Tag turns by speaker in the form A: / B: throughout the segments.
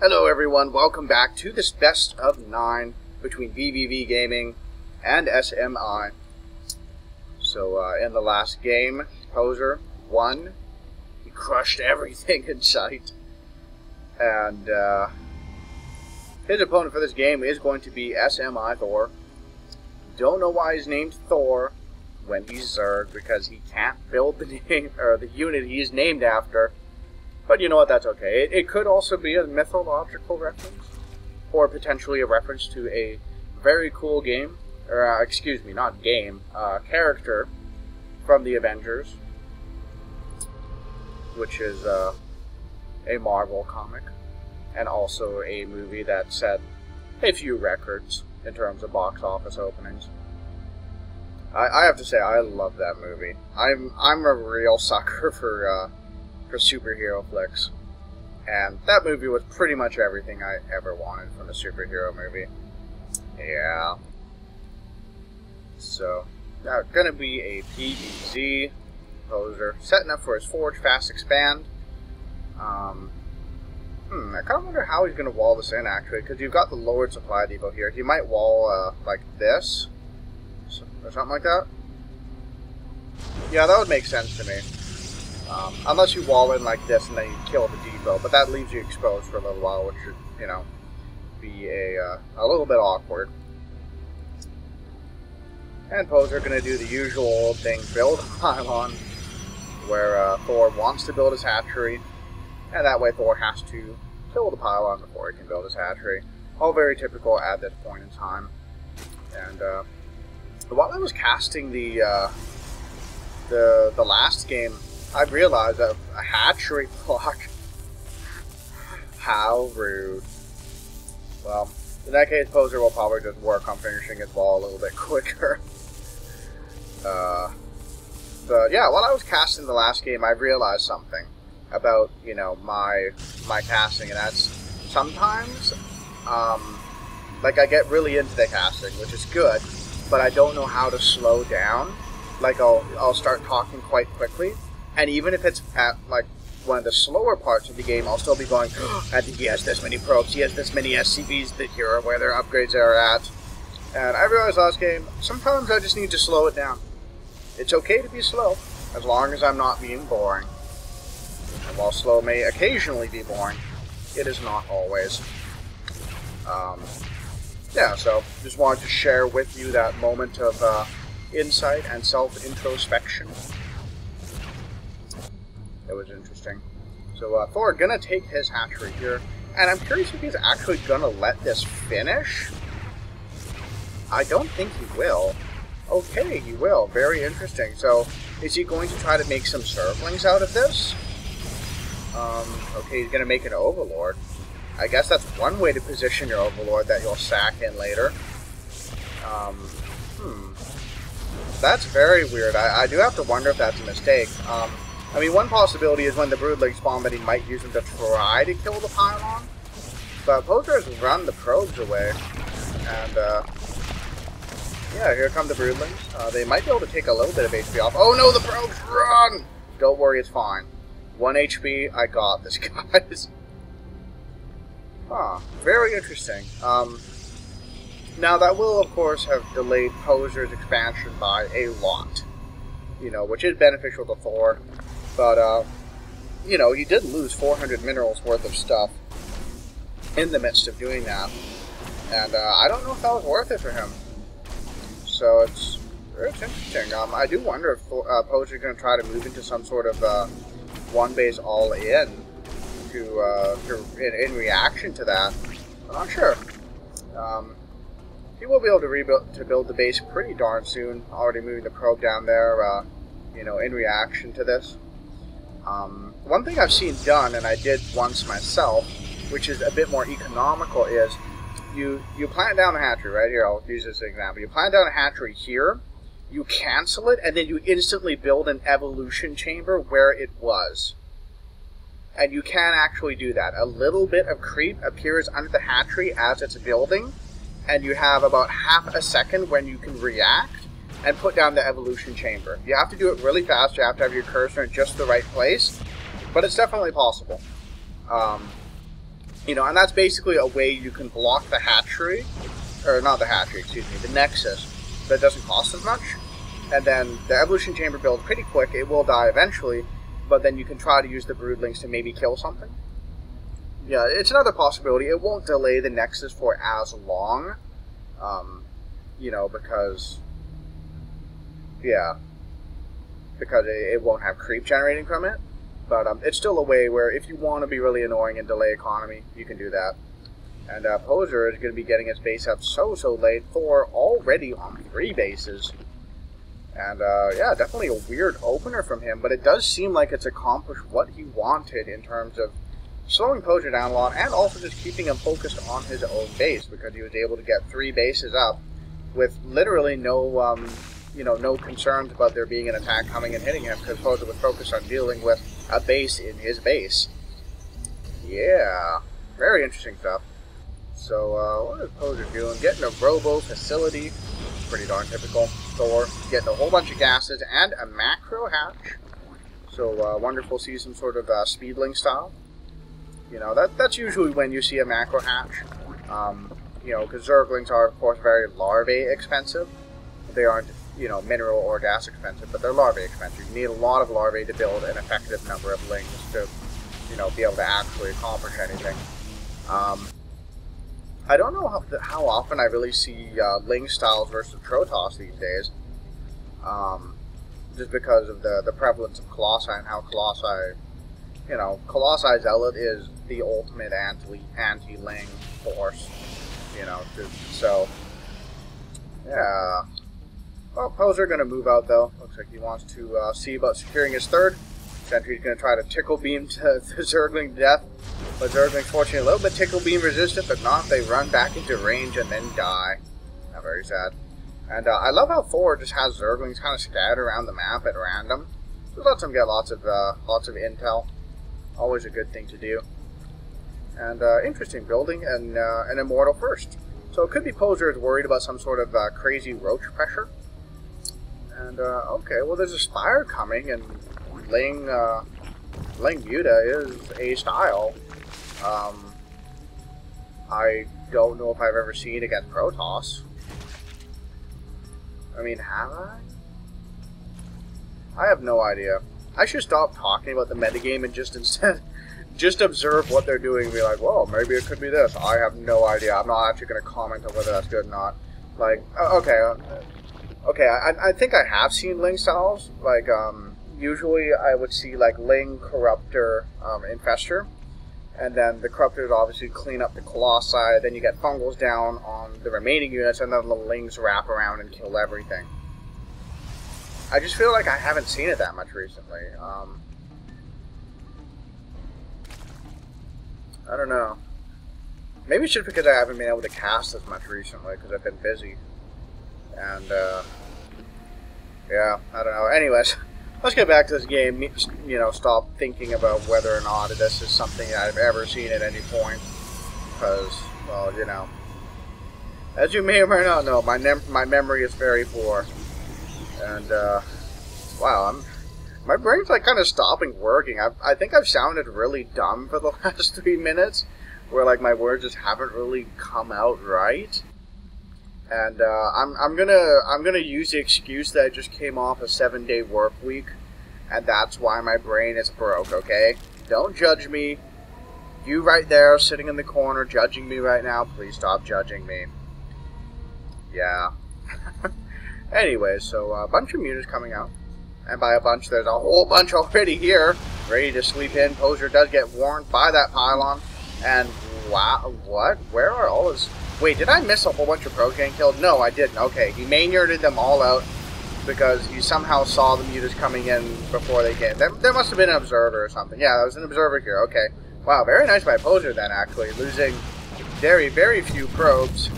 A: Hello everyone, welcome back to this best of 9 between VVV Gaming and sMi. So in the last game, Poser won. He crushed everything in sight. And his opponent for this game is going to be sMi Thor. Don't know why he's named Thor when he's Zerg, because he can't build the name or the unit he's named after. But you know what, that's okay. It could also be a mythological reference, or potentially a reference to a very cool game, or excuse me, not game, character from the Avengers, which is a Marvel comic, and also a movie that set a few records in terms of box office openings. I have to say, I love that movie. I'm a real sucker for superhero flicks, and that movie was pretty much everything I ever wanted from a superhero movie. Yeah. So, now gonna be a PvZ Poser, setting up for his Forge Fast Expand. I kind of wonder how he's gonna wall this in, actually, because you've got the lowered supply depot here. He might wall like this, or something like that. Yeah, that would make sense to me. Unless you wall in like this and then you kill the depot, but that leaves you exposed for a little while, which should, you know, be a little bit awkward. And Poser going to do the usual old thing, build a pylon, where Thor wants to build his hatchery, and that way Thor has to kill the pylon before he can build his hatchery. All very typical at this point in time. And while I was casting the last game, I realized that a hatchery block. How rude. Well, in that case, Poser will probably just work on finishing his wall a little bit quicker. But yeah, while I was casting the last game, I realized something about, you know, my casting, and that's sometimes, like, I get really into the casting, which is good, but I don't know how to slow down. Like, I'll start talking quite quickly. And even if it's at, like, one of the slower parts of the game, I'll still be going, oh, I think he has this many probes, he has this many SCVs, that here are where their upgrades are at. And I realized last game, sometimes I just need to slow it down. It's okay to be slow, as long as I'm not being boring. And while slow may occasionally be boring, it is not always. Yeah, so just wanted to share with you that moment of insight and self-introspection. It was interesting. So Thor gonna take his hatchery here, and I'm curious if he's actually gonna let this finish. I don't think he will. Okay, he will. Very interesting. So is he going to try to make some servlings out of this? Okay, he's gonna make an overlord. I guess that's one way to position your overlord that you'll sack in later. That's very weird. I do have to wonder if that's a mistake. I mean, one possibility is when the broodlings spawn that he might use them to try to kill the pylon. But Poser has run the probes away. And, yeah, here come the broodlings. They might be able to take a little bit of HP off. Oh no, the probes run! Don't worry, it's fine. 1 HP, I got this, guys. Huh, very interesting. Now that will, of course, have delayed Poser's expansion by a lot. You know, which is beneficial to Thor. But, you know, he did lose 400 minerals worth of stuff in the midst of doing that. And I don't know if that was worth it for him. So it's interesting. I do wonder if Poser is going to try to move into some sort of one base all-in in reaction to that. I'm not sure. He will be able to build the base pretty darn soon. Already moving the probe down there, you know, in reaction to this. One thing I've seen done, and I did once myself, which is a bit more economical, is you plant down a hatchery right here. I'll use this as an example. You plant down a hatchery here, you cancel it, and then you instantly build an evolution chamber where it was. And you can actually do that. A little bit of creep appears under the hatchery as it's building, and you have about half a second when you can react and put down the evolution chamber. You have to do it really fast. You have to have your cursor in just the right place, but it's definitely possible. You know, and that's basically a way you can block the hatchery, or not the hatchery, excuse me, the nexus, that doesn't cost as much. And then the evolution chamber builds pretty quick. It will die eventually, but then you can try to use the broodlings to maybe kill something. Yeah, it's another possibility. It won't delay the nexus for as long, you know, because it won't have creep generating from it. But it's still a way where if you want to be really annoying and delay economy, you can do that. And Poser is going to be getting his base up so late. Thor already on 3 bases. And yeah, definitely a weird opener from him, but it does seem like it's accomplished what he wanted in terms of slowing Poser down a lot, and also just keeping him focused on his own base, because he was able to get 3 bases up with literally no, you know, no concerns about there being an attack coming and hitting him, because Poser was focused on dealing with a base in his base. Yeah, very interesting stuff. So, what is Poser doing? Getting a robo facility, pretty darn typical. Thor getting a whole bunch of gases and a macro hatch. So, wonderful to see some sort of speedling style. You know, that's usually when you see a macro hatch. You know, because Zerglings are, of course, very larvae expensive. They aren't, you know, mineral or gas expensive, but they're larvae expensive. You need a lot of larvae to build an effective number of lings to, you know, be able to actually accomplish anything. I don't know how often I really see ling styles versus Protoss these days. Just because of the prevalence of Colossi and how Colossi, you know, Colossi Zealot is the ultimate anti-ling force, you know, so, yeah. Well, Poser going to move out, though. Looks like he wants to see about securing his 3rd. Sentry's going to try to tickle beam to the Zergling to death. But Zergling's fortunately a little bit tickle beam resistant, but not. They run back into range and then die. Not very sad. And I love how Thor just has Zerglings kind of scattered around the map at random. Just lets them get lots of intel. Always a good thing to do. And interesting building and an immortal first. So it could be Poser is worried about some sort of crazy roach pressure. And okay, well there's a Spire coming, and Ling Muta is a style. I don't know if I've ever seen against Protoss. I mean, have I? I have no idea. I should stop talking about the metagame and just instead just observe what they're doing and be like, well, maybe it could be this. I have no idea. I'm not actually going to comment on whether that's good or not. Like, okay, I think I have seen Ling styles. Like, usually I would see, like, Ling, Corruptor, Infestor. And then the Corruptors obviously clean up the Colossi. Then you get Fungals down on the remaining units, and then the Lings wrap around and kill everything. I just feel like I haven't seen it that much recently. I don't know. Maybe it's just because I haven't been able to cast as much recently, because I've been busy. And, yeah, I don't know. Anyways, let's get back to this game. You know, stop thinking about whether or not this is something I've ever seen at any point. Because, well, you know, as you may or may not know, my memory is very poor. And, wow, my brain's like kind of stopping working. I think I've sounded really dumb for the last 3 minutes, where like my words just haven't really come out right. And I'm gonna use the excuse that I just came off a 7-day work week, and that's why my brain is broke. Okay, don't judge me. You right there sitting in the corner judging me right now, please stop judging me. Yeah. Anyway, so a bunch of mutas coming out. And by a bunch, there's a whole bunch already here, ready to sweep in. Poser does get warned by that pylon. And wow, what? Where are all his... Wait, did I miss a whole bunch of pros getting killed? No, I didn't. Okay, he main-yarded them all out because he somehow saw the mutas coming in before they came. There must have been an observer or something. Yeah, there was an observer here. Okay. Wow, very nice by Poser then, actually. Losing very, very few probes.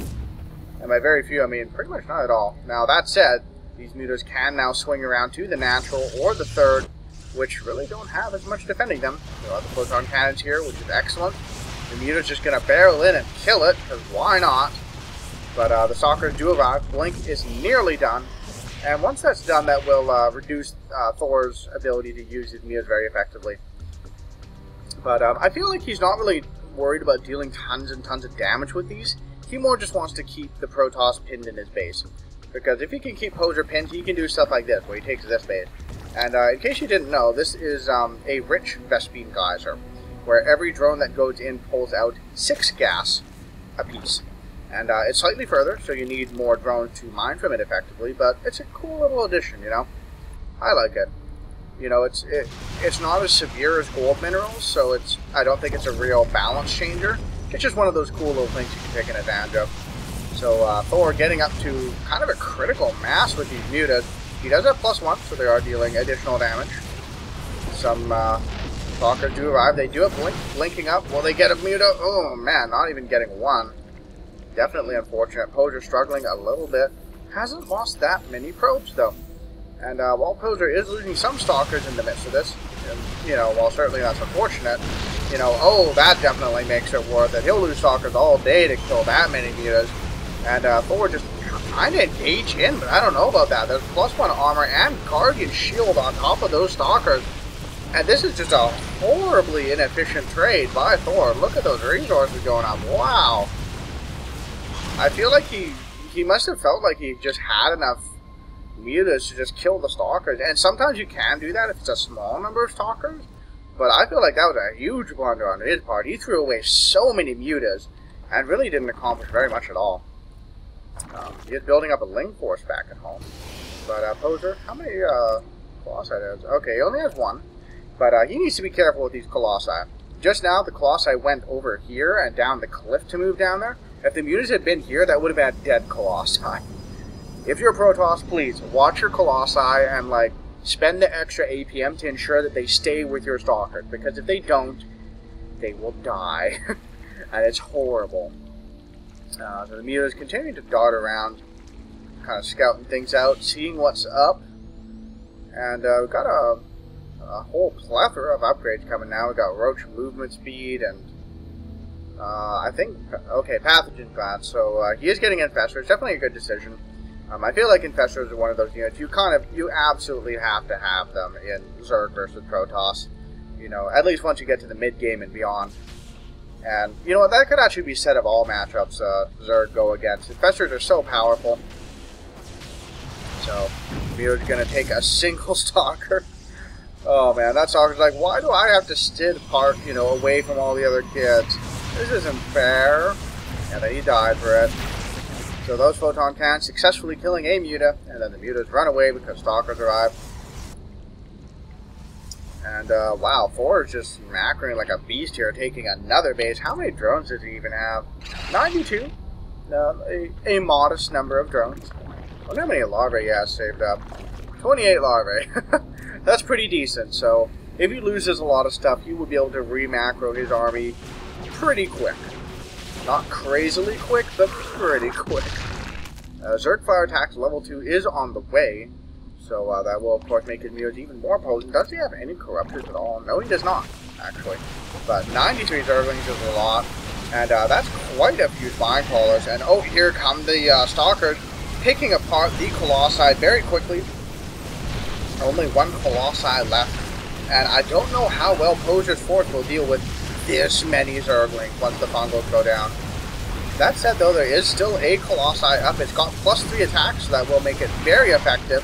A: And by very few, I mean pretty much not at all. Now, that said, these mutas can now swing around to the natural or the 3rd, which really don't have as much defending them. There are the photon cannons here, which is excellent. The muta's just going to barrel in and kill it, because why not? But the Stalkers do arrive. Blink is nearly done. And once that's done, that will reduce Thor's ability to use his mutas very effectively. But I feel like he's not really worried about dealing tons and tons of damage with these. He more just wants to keep the Protoss pinned in his base. Because if he can keep Poser pinned, he can do stuff like this, where he takes this base. And in case you didn't know, this is a rich Vespene geyser, where every drone that goes in pulls out 6 gas apiece. And it's slightly further, so you need more drones to mine from it effectively, but it's a cool little addition, you know? I like it. You know, it's not as severe as gold minerals, so I don't think it's a real balance changer. It's just one of those cool little things you can take advantage of. So Thor getting up to kind of a critical mass with these mutas. He does have +1, so they are dealing additional damage. Some Stalkers do arrive. They do have blinking up. Will they get a muta? Oh man, not even getting one. Definitely unfortunate. Poser struggling a little bit. Hasn't lost that many probes though. And while Poser is losing some Stalkers in the midst of this, and, you know, while certainly that's unfortunate, you know, oh, that definitely makes it worth it. He'll lose Stalkers all day to kill that many mutas. And Thor just kind of engage in, but I don't know about that. There's +1 armor and Guardian Shield on top of those Stalkers. And this is just a horribly inefficient trade by Thor. Look at those resources going up. Wow. I feel like he must have felt like he just had enough mutas to just kill the Stalkers. And sometimes you can do that if it's a small number of Stalkers. But I feel like that was a huge blunder on his part. He threw away so many mutas and really didn't accomplish very much at all. He is building up a Ling force back at home. But Poser, how many Colossi does? Okay, he only has 1. But he needs to be careful with these Colossi. Just now, the Colossi went over here and down the cliff to move down there. If the mutas had been here, that would have been a dead Colossi. If you're a Protoss, please watch your Colossi and, like, spend the extra APM to ensure that they stay with your Stalkers. Because if they don't, they will die. And it's horrible. So the mutas continuing to dart around, kind of scouting things out, seeing what's up. And we've got a whole plethora of upgrades coming now. We've got Roach movement speed and I think, okay, pathogen class. So he is getting Infestors. It's definitely a good decision. I feel like Infestors are one of those units you absolutely have to have them in Zerg versus Protoss. You know, at least once you get to the mid game and beyond. And, you know what, that could actually be said of all matchups Zerg go against. Infestors are so powerful. So, we're going to take a single Stalker. Oh man, that Stalker's like, why do I have to stand apart, you know, away from all the other kids? This isn't fair. And then he died for it. So those photon cannons successfully killing a muta, and then the mutas run away because Stalkers arrive. And, wow, Thor is just macroing like a beast here, taking another base. How many drones does he even have? 92. A modest number of drones. I wonder how many larvae he has saved up. 28 larvae. That's pretty decent. So, if he loses a lot of stuff, he will be able to re-macro his army pretty quick. Not crazily quick, but pretty quick. Zerg Fire Attacks level 2 is on the way. So that will, of course, make his mutas even more potent. Does he have any corruptors at all? No, he does not, actually. But 93 Zerglings is a lot. And that's quite a few Spine Crawlers. And, oh, here come the Stalkers, picking apart the Colossi very quickly. Only 1 Colossi left. And I don't know how well Poser's force will deal with this many Zerglings once the Fungals go down. That said, though, there is still a Colossi up. It's got +3 attacks, so that will make it very effective.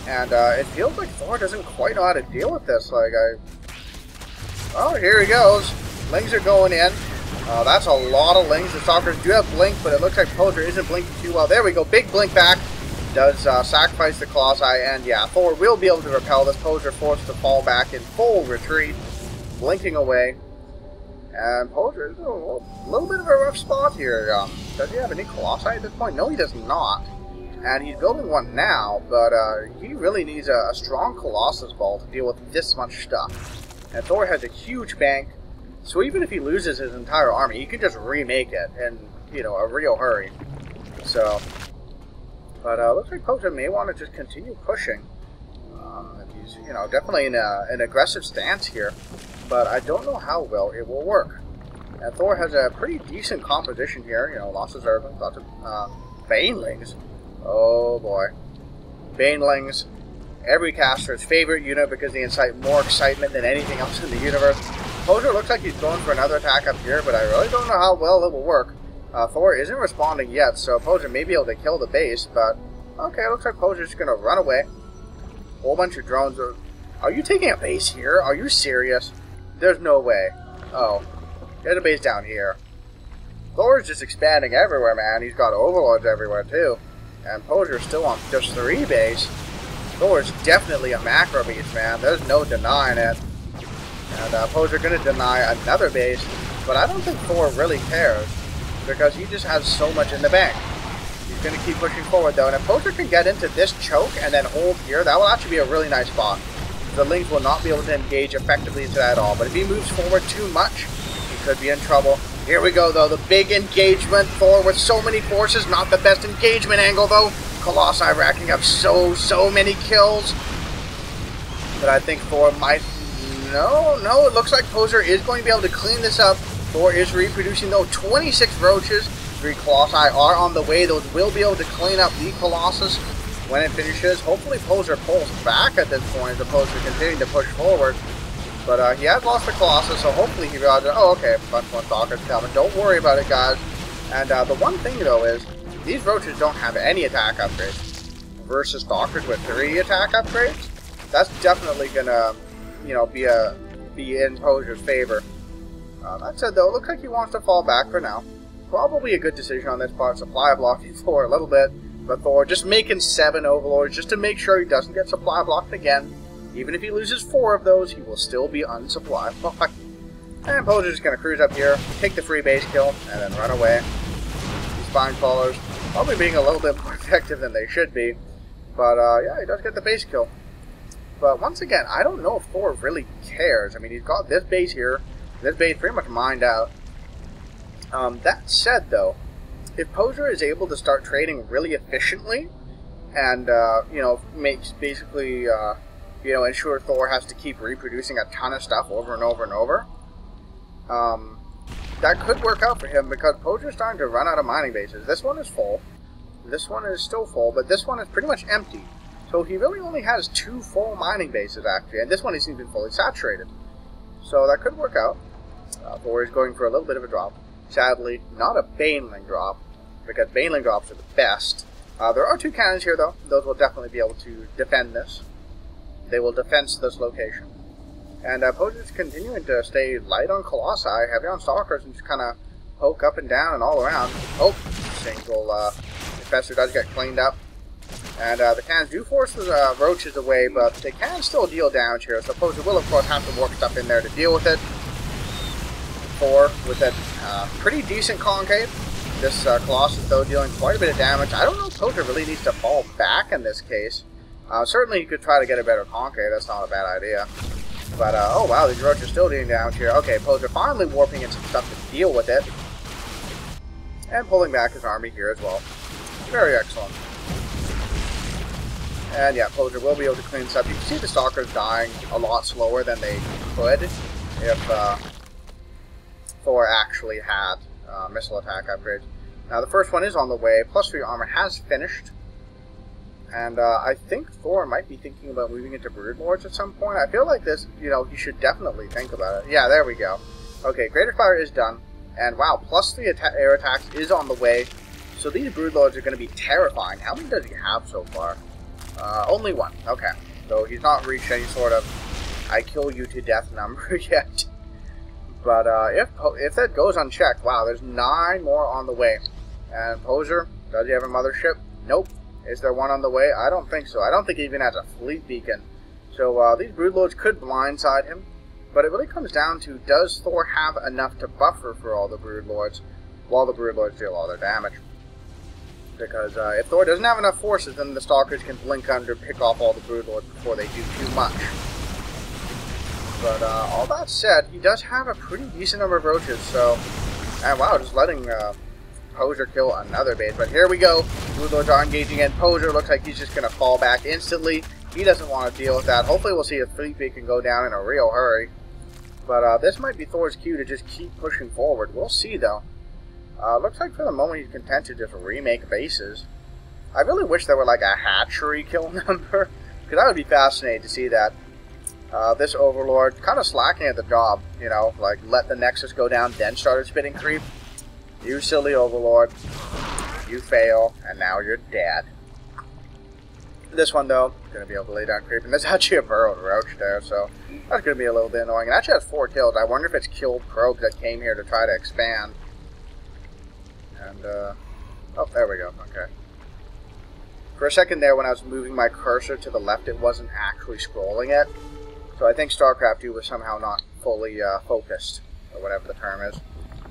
A: And it feels like Thor doesn't quite know how to deal with this. Like, oh, here he goes. Lings are going in. That's a lot of Lings. The Stalkers do have Blink, but it looks like Poser isn't blinking too well. There we go. Big Blink back. Does sacrifice the Colossi. And yeah, Thor will be able to repel this. Poser forced to fall back in full retreat. Blinking away. And Poser is in a little bit of a rough spot here. Does he have any Colossi at this point? No, he does not. And he's building one now, but he really needs a strong Colossus ball to deal with this much stuff. And Thor has a huge bank, so even if he loses his entire army, he can just remake it in, you know, a real hurry. So, but looks like Poser may want to just continue pushing. He's, you know, definitely in an aggressive stance here, but I don't know how well it will work. And Thor has a pretty decent composition here, you know, lots of Zerglings, lots of Banelings. Oh boy. Banelings, every caster's favorite unit because they incite more excitement than anything else in the universe. Poser looks like he's going for another attack up here, but I really don't know how well it will work. Thor isn't responding yet, so Poser may be able to kill the base, but okay, it looks like Poser's just going to run away. Whole bunch of drones. Are you taking a base here? Are you serious? There's no way. Oh, there's a base down here. Thor's just expanding everywhere, man. He's got overlords everywhere, too. And Poser's still on just 3 base. Thor's definitely a macro beast, man. There's no denying it. And Poser going to deny another base, but I don't think Thor really cares, because he just has so much in the bank. He's going to keep pushing forward, though, and if Poser can get into this choke and then hold here, that will actually be a really nice spot. The Lings will not be able to engage effectively into that at all, but if he moves forward too much, he could be in trouble. Here we go, though, the big engagement. Thor with so many forces, not the best engagement angle, though. Colossi racking up so many kills. But I think Thor might... No, it looks like Poser is going to be able to clean this up. Thor is reproducing, though. 26 roaches. 3 Colossi are on the way. Those will be able to clean up the Colossus when it finishes. Hopefully Poser pulls back at this point as opposed to continuing to push forward. But he has lost the Colossus, so hopefully he realizes, oh, okay, a bunch more Stalkers coming. Don't worry about it, guys. And the one thing, though, is these roaches don't have any attack upgrades. Versus Stalkers with 3 attack upgrades, that's definitely going to, you know, be in Poser's favor. That said, though, it looks like he wants to fall back for now. Probably a good decision on this part. Supply blocking Thor a little bit, but Thor just making 7 overlords just to make sure he doesn't get supply blocked again. Even if he loses 4 of those, he will still be unsupply blocked. And Poser's just going to cruise up here, take the free base kill, and then run away. These spine crawlers probably being a little bit more effective than they should be. But yeah, he does get the base kill. But once again, I don't know if Thor really cares. I mean, he's got this base here. This base pretty much mined out. That said, though, if Poser is able to start trading really efficiently, and, you know, makes basically, you know, ensure Thor has to keep reproducing a ton of stuff over and over and over, that could work out for him, because Poser's starting to run out of mining bases. This one is full. This one is still full, but this one is pretty much empty. So he really only has 2 full mining bases, actually, and this one isn't even fully saturated. So that could work out. Thor is going for a little bit of a drop. Sadly, not a Baneling drop, because Baneling drops are the best. There are 2 cannons here, though. Those will definitely be able to defend this. They will defense this location. And Poser's continuing to stay light on Colossi, heavy on Stalkers, and just kind of poke up and down and all around. Oh, single Infestor does get cleaned up. And the cannons do force the roaches away, but they can still deal damage here. So Poser will, of course, have to work stuff in there to deal with it. Thor with a pretty decent concave. This Colossus, though, dealing quite a bit of damage. I don't know if Poser really needs to fall back in this case. Certainly he could try to get a better concave. That's not a bad idea. But, oh wow, these roaches are still dealing damage here. Okay, Poser finally warping in some stuff to deal with it. And pulling back his army here as well. Very excellent. And yeah, Poser will be able to clean this up. You can see the Stalkers dying a lot slower than they could if Thor actually had missile attack upgrades. Now the first one is on the way. +3 armor has finished. And I think Thor might be thinking about moving into Broodlords at some point. I feel like this, you know, he should definitely think about it. Yeah, there we go. Okay, Greater Fire is done. And wow, +3 air attacks is on the way. So these Broodlords are going to be terrifying. How many does he have so far? Only 1. Okay. So he's not reached any sort of I kill you to death number yet. But if that goes unchecked, wow, there's 9 more on the way. And Poser, does he have a mothership? Nope. Is there one on the way? I don't think so. I don't think he even has a fleet beacon. So these Broodlords could blindside him. But it really comes down to, does Thor have enough to buffer for all the Broodlords while the Broodlords deal all their damage? Because if Thor doesn't have enough forces, then the Stalkers can blink under, pick off all the Broodlords before they do too much. But all that said, he does have a pretty decent number of roaches, so... And wow, just letting Poser kill another base. But here we go. Broodlords are engaging in. Poser looks like he's just going to fall back instantly. He doesn't want to deal with that. Hopefully we'll see a fleet beacon go down in a real hurry. But this might be Thor's cue to just keep pushing forward. We'll see, though. Looks like for the moment he's content to just remake bases. I really wish there were like a hatchery kill number, because I would be fascinated to see that. This Overlord kind of slacking at the job, you know, like let the Nexus go down, then started spitting creep. You silly Overlord, you fail, and now you're dead. This one though, gonna be able to lay down creep, and there's actually a burrowed roach there, so that's gonna be a little bit annoying. It actually has 4 kills. I wonder if it's killed probes that came here to try to expand. And oh, there we go. Okay. For a second there, when I was moving my cursor to the left, it wasn't actually scrolling it. So I think Starcraft 2 was somehow not fully focused, or whatever the term is.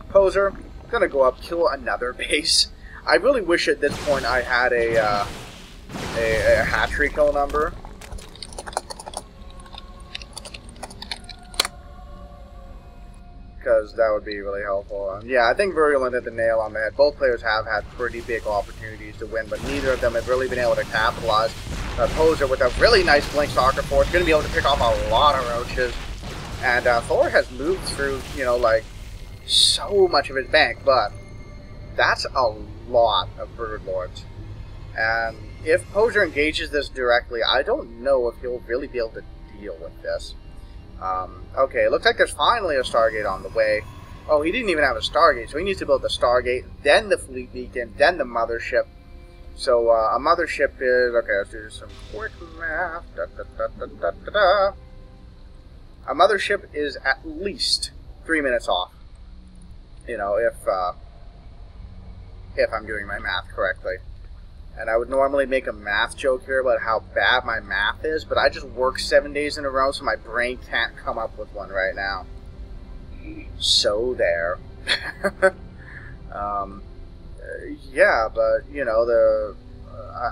A: Poser, gonna go up, kill another base. I really wish at this point I had a hatchery kill number. Because that would be really helpful. Yeah, I think Virulent hit the nail on the head. Both players have had pretty big opportunities to win, but neither of them have really been able to capitalize. Poser with a really nice Blink Stalker Force, going to be able to pick off a lot of roaches. And Thor has moved through, you know, like, so much of his bank, but that's a lot of Broodlords. And if Poser engages this directly, I don't know if he'll really be able to deal with this. Okay, it looks like there's finally a Stargate on the way. Oh, he didn't even have a Stargate, so he needs to build the Stargate, then the Fleet Beacon, then the Mothership. So, a Mothership is... Okay, let's do some quick math. A Mothership is at least 3 minutes off. You know, if I'm doing my math correctly. And I would normally make a math joke here about how bad my math is, but I just work 7 days in a row, so my brain can't come up with one right now. So there. Yeah, but you know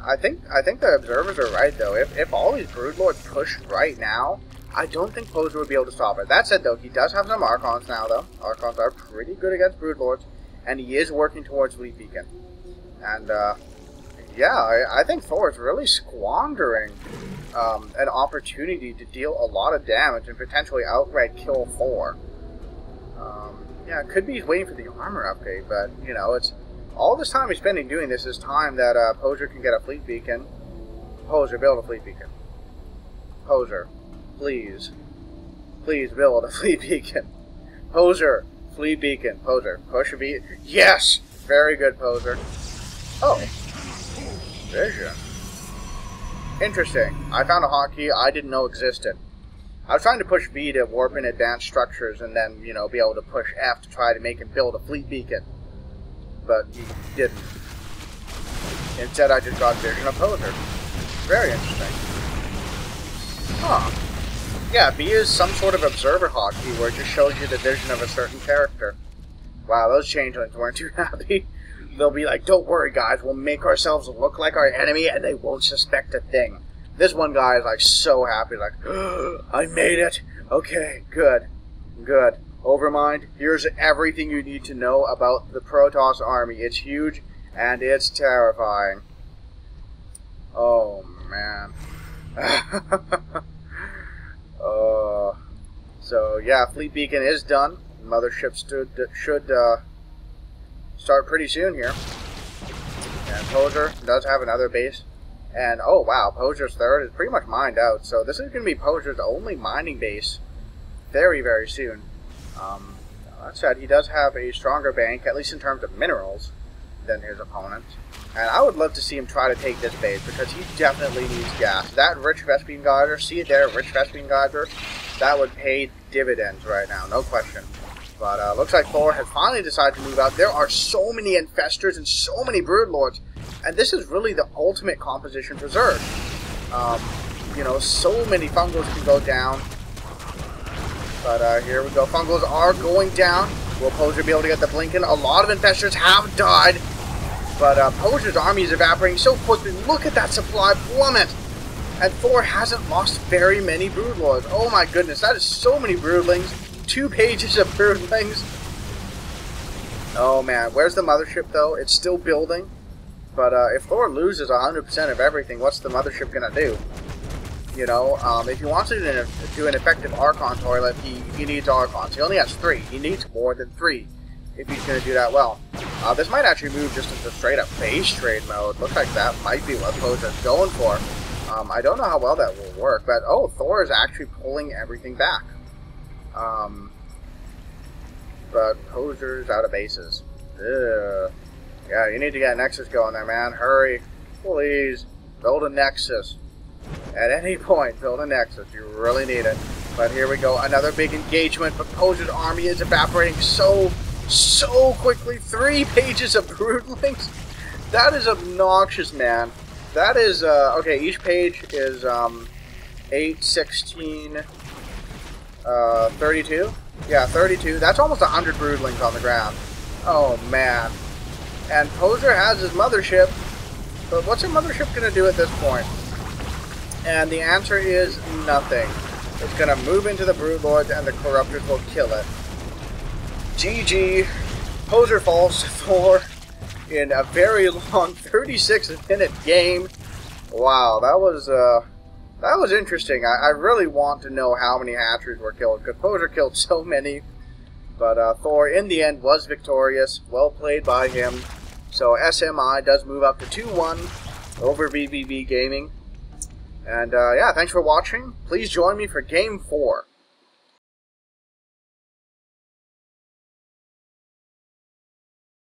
A: I think the observers are right though. If all these Broodlords push right now, I don't think Poser would be able to stop it. That said though, he does have some Archons now though. Archons are pretty good against Broodlords, and he is working towards Fleet Beacon. And yeah, I think Thor is really squandering an opportunity to deal a lot of damage and potentially outright kill Thor. Yeah, it could be he's waiting for the armor upgrade, but, you know, it's all this time he's spending doing this is time that Poser can get a Fleet Beacon. Poser, build a Fleet Beacon. Poser, please. Please build a Fleet Beacon. Poser, Fleet Beacon. Poser, push a beat. Yes! Very good, Poser. Oh. Vision. Interesting. I found a hotkey I didn't know existed. I was trying to push B to warp in advanced structures and then, you know, be able to push F to try to make him build a Fleet Beacon. But he didn't. Instead, I just got Vision of Poser. Very interesting. Huh. Yeah, B is some sort of observer hotkey where it just shows you the vision of a certain character. Wow, those changelings weren't too happy. They'll be like, don't worry guys, we'll make ourselves look like our enemy and they won't suspect a thing. This one guy is like so happy, like, I made it. Okay, good. Good. Overmind, here's everything you need to know about the Protoss army. It's huge and it's terrifying. Oh, man. So, yeah, Fleet Beacon is done. Mothership should start pretty soon here. And Poser does have another base. And, oh wow, Poser's third is pretty much mined out. So this is going to be Poser's only mining base very, very soon. That said, he does have a stronger bank, at least in terms of minerals, than his opponent. And I would love to see him try to take this base, because he definitely needs gas. That rich Vespene Geyser, see it there, rich Vespene Geyser? That would pay dividends right now, no question. But looks like Thor has finally decided to move out. There are so many Infestors and so many Broodlords. And this is really the ultimate composition for Zerg. You know, so many Fungals can go down. But here we go. Fungals are going down. Will Poser be able to get the Blinken? A lot of Infestors have died. But Poser's army is evaporating so quickly. Look at that supply plummet. And Thor hasn't lost very many Broodlords. Oh my goodness, that is so many Broodlings. 2 pages of Broodlings. Oh man, where's the Mothership though? It's still building. But if Thor loses 100% of everything, what's the Mothership gonna do? You know, if he wants to do an effective Archon toilet, he needs Archons. He only has 3. He needs more than 3 if he's gonna do that well. This might actually move just into straight up base trade mode. Looks like that might be what Poser's going for. I don't know how well that will work, but oh, Thor is actually pulling everything back. But Poser's out of bases. Ugh. Yeah, you need to get a Nexus going there, man. Hurry. Please. Build a Nexus. At any point, build a Nexus. You really need it. But here we go. Another big engagement, but Poser's army is evaporating so quickly. 3 pages of Broodlings. That is obnoxious, man. That is, okay, each page is, 8, 16, 32? Yeah, 32. That's almost 100 Broodlings on the ground. Oh, man. And Poser has his mothership, but what's his mothership going to do at this point? And the answer is nothing. It's going to move into the Broodlords, and the Corruptors will kill it. GG. Poser falls to Thor in a very long 36-minute game. Wow, that was interesting. I really want to know how many hatcheries were killed, because Poser killed so many. But Thor, in the end, was victorious. Well played by him. So SMI does move up to 2-1 over BBB Gaming. And yeah, thanks for watching. Please join me for Game 4.